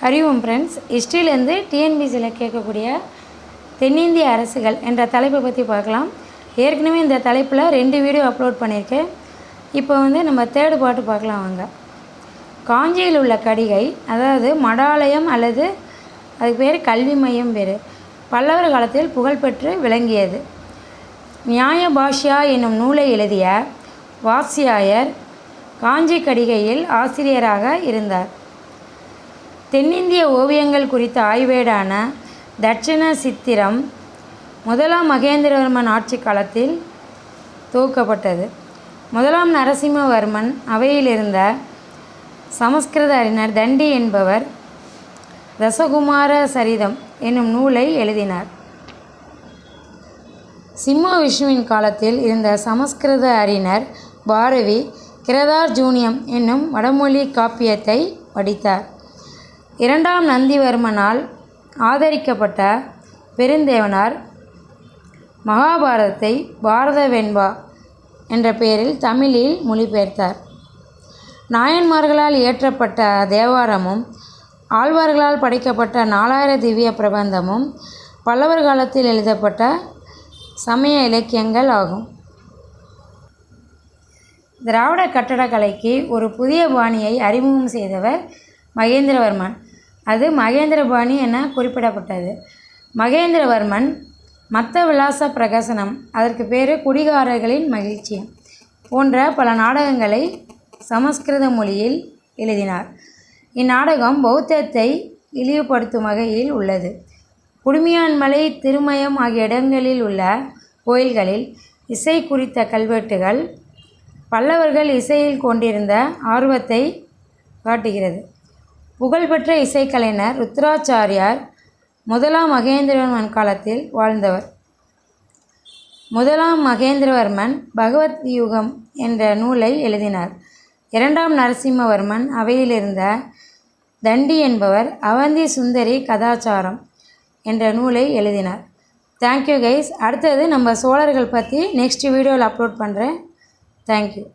அறிவோம் ஃப்ரெண்ட்ஸ். ஹிஸ்ட்ரியிலேருந்து டிஎன்பிசியில் கேட்கக்கூடிய தென்னிந்திய அரசுகள் என்ற தலைப்பை பற்றி பார்க்கலாம். ஏற்கனவே இந்த தலைப்பில் 2 வீடியோ அப்லோட் பண்ணியிருக்கேன். இப்போ நம்ம தேர்டு பாட்டு பார்க்கலாம் வாங்க. காஞ்சியில் உள்ள கடிகை, அதாவது மடாலயம் அல்லது அதுக்கு பேர் கல்வி மையம் பேர், பல்லவர் காலத்தில் புகழ்பெற்று விளங்கியது. நியாய பாஷ்யா என்னும் நூலை எழுதிய வாத்ஸ்யாயர் காஞ்சி கடிகையில் ஆசிரியராக இருந்தார். தென்னிந்திய ஓவியங்கள் குறித்த ஆய்வேடான தட்சிண சித்திரம் 1ஆம் மகேந்திரவர்மன் ஆட்சி காலத்தில் துவக்கப்பட்டது. 1ஆம் நரசிம்மவர்மன் அவையிலிருந்த சமஸ்கிருத அறிஞர் தண்டி என்பவர் தசகுமார சரிதம் என்னும் நூலை எழுதினார். சிம்ம விஷ்ணுவின் காலத்தில் இருந்த சமஸ்கிருத அறிஞர் பாரவி கிரதார்ஜுனியம் என்னும் வடமொழி காப்பியத்தை படித்தார். 2ஆம் நந்திவர்மனால் ஆதரிக்கப்பட்ட பெருந்தேவனார் மகாபாரதத்தை பாரத வெண்பா என்ற பெயரில் தமிழில் மொழிபெயர்த்தார். நாயன்மார்களால் இயற்றப்பட்ட தேவாரமும் ஆழ்வார்களால் படைக்கப்பட்ட 4000 திவ்ய பிரபந்தமும் பல்லவர் காலத்தில் எழுதப்பட்ட சமய இலக்கியங்கள் ஆகும். திராவிட கட்டடக்கலைக்கு ஒரு புதிய பாணியை அறிமுகம் செய்தவர் மகேந்திரவர்மன். அது மகேந்திரபாணி என குறிப்பிடப்பட்டது. மகேந்திரவர்மன் மத்த விலாச பிரகசனம், அதற்கு பேர் குடிகாரர்களின் மகிழ்ச்சி போன்ற பல நாடகங்களை சமஸ்கிருத மொழியில் எழுதினார். இந்நாடகம் பௌத்தத்தை இழிவுபடுத்தும் வகையில் உள்ளது. குடுமியான்மலை, திருமயம் ஆகிய இடங்களில் உள்ள கோயில்களில் இசை குறித்த கல்வெட்டுகள் பல்லவர்கள் இசையில் கொண்டிருந்த ஆர்வத்தை காட்டுகிறது. புகழ்பெற்ற இசைக்கலைஞர் ருத்ராச்சாரியார் 1ஆம் மகேந்திரவர்மன் காலத்தில் வாழ்ந்தவர். 1ஆம் மகேந்திரவர்மன் பகவத் யுகம் என்ற நூலை எழுதினார். 2ஆம் நரசிம்மவர்மன் அவையிலிருந்த தண்டி என்பவர் அவந்தி சுந்தரி கதாச்சாரம் என்ற நூலை எழுதினார். Thank you guys. அடுத்தது நம்ம சோழர்கள் பற்றி நெக்ஸ்ட் வீடியோவில் அப்லோட் பண்ணுறேன். தேங்க்யூ.